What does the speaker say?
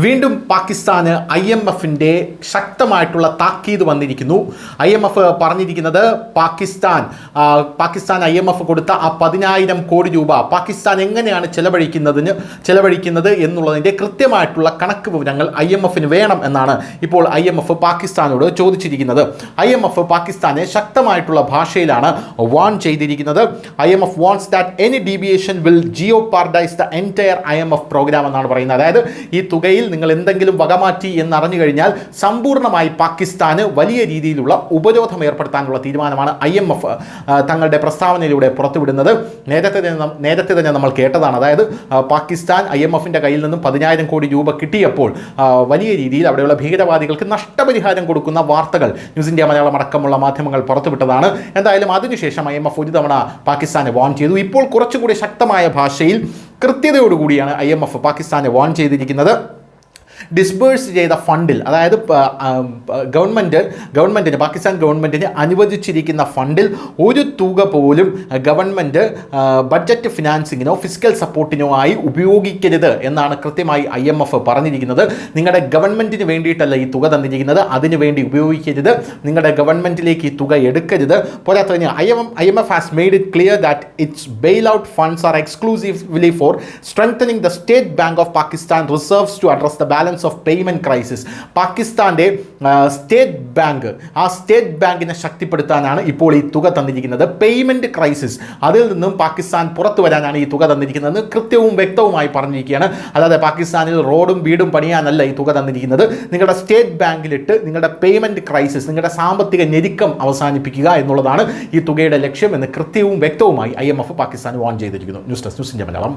വീണ്ടും പാകിസ്ഥാന് IMFിൻ്റെ ശക്തമായിട്ടുള്ള താക്കീത് വന്നിരിക്കുന്നു. IMF പറഞ്ഞിരിക്കുന്നത് പാകിസ്ഥാൻ IMF കൊടുത്ത ആ 10,000 കോടി രൂപ പാകിസ്ഥാൻ എങ്ങനെയാണ് ചെലവഴിക്കുന്നത് എന്നുള്ളതിൻ്റെ കൃത്യമായിട്ടുള്ള കണക്ക് വിവരങ്ങൾ IMFന് വേണം എന്നാണ് ഇപ്പോൾ IMF പാകിസ്ഥാനോട് ചോദിച്ചിരിക്കുന്നത്. IMF പാകിസ്ഥാനെ ശക്തമായിട്ടുള്ള ഭാഷയിലാണ് വാൺ ചെയ്തിരിക്കുന്നത്. IMF wants that any deviation will jeopardise the entire IMF programme എന്നാണ് പറയുന്നത്. അതായത് ഈ തുകയിൽ നിങ്ങൾ എന്തെങ്കിലും വകമാറ്റി എന്നറിഞ്ഞു കഴിഞ്ഞാൽ സമ്പൂർണ്ണമായി പാകിസ്ഥാന് വലിയ രീതിയിലുള്ള ഉപരോധം ഏർപ്പെടുത്താനുള്ള തീരുമാനമാണ് IMF തങ്ങളുടെ പ്രസ്താവനയിലൂടെ പുറത്തുവിടുന്നത്. നേരത്തെ തന്നെ നമ്മൾ കേട്ടതാണ്. അതായത് പാകിസ്ഥാൻ IMFിൻ്റെ കയ്യിൽ നിന്നും 10,000 കോടി രൂപ കിട്ടിയപ്പോൾ വലിയ രീതിയിൽ അവിടെയുള്ള ഭീകരവാദികൾക്ക് നഷ്ടപരിഹാരം കൊടുക്കുന്ന വാർത്തകൾ ന്യൂസ് ഇന്ത്യ മലയാളം അടക്കമുള്ള മാധ്യമങ്ങൾ പുറത്തുവിട്ടതാണ്. എന്തായാലും അതിനുശേഷം IMF ഒരു തവണ പാകിസ്ഥാനെ വാൺ ചെയ്തു. ഇപ്പോൾ കുറച്ചുകൂടി ശക്തമായ ഭാഷയിൽ കൃത്യതയോടുകൂടിയാണ് IMF പാകിസ്ഥാനെ വാൺ ചെയ്തിരിക്കുന്നത്. ഡിസ്ബേഴ്സ് ചെയ്ത ഫണ്ടിൽ, അതായത് പാകിസ്ഥാൻ ഗവൺമെൻറ്റിന് അനുവദിച്ചിരിക്കുന്ന ഫണ്ടിൽ ഒരു തുക പോലും ഗവൺമെൻറ് ബഡ്ജറ്റ് ഫിനാൻസിങ്ങിനോ ഫിസിക്കൽ സപ്പോർട്ടിനോ ആയി ഉപയോഗിക്കരുത് എന്നാണ് കൃത്യമായി IMF പറഞ്ഞിരിക്കുന്നത്. നിങ്ങളുടെ ഗവൺമെൻറ്റിന് വേണ്ടിയിട്ടല്ല ഈ തുക തന്നിരിക്കുന്നത്, അതിനു വേണ്ടി ഉപയോഗിക്കരുത്, നിങ്ങളുടെ ഗവൺമെൻറ്റിലേക്ക് ഈ തുക എടുക്കരുത്. പോരാത്തതിന് IMF has made it clear that its bail out funds are exclusively for strengthening the State Bank of Pakistan reserves to address the balance of payment crisis. പാകിസ്ഥാന്റെ സ്റ്റേറ്റ് ബാങ്കിനെ ശക്തിപ്പെടുത്താനാണ് ഇപ്പോൾ ഈ തുക തന്നിരിക്കുന്നത്. പേയ്മെന്റ് ക്രൈസിസ്, അതിൽ നിന്നും പാകിസ്ഥാൻ പുറത്തു വരാനാണ് ഈ തുക തന്നിരിക്കുന്നത് കൃത്യവും വ്യക്തവുമായി പറഞ്ഞിരിക്കുകയാണ്. അല്ലാതെ പാകിസ്ഥാനിൽ റോഡും വീടും പണിയാനല്ല ഈ തുക തന്നിരിക്കുന്നത്. നിങ്ങളുടെ സ്റ്റേറ്റ് ബാങ്കിലിട്ട് നിങ്ങളുടെ പേയ്മെന്റ് ക്രൈസിസ്, നിങ്ങളുടെ സാമ്പത്തിക ഞെരുക്കം അവസാനിപ്പിക്കുക എന്നുള്ളതാണ് ഈ തുകയുടെ ലക്ഷ്യം എന്ന് കൃത്യവും വ്യക്തവുമായി IMF പാകിസ്ഥാൻ വാൺ ചെയ്തിരിക്കുന്നു. News desk news India Malayalam.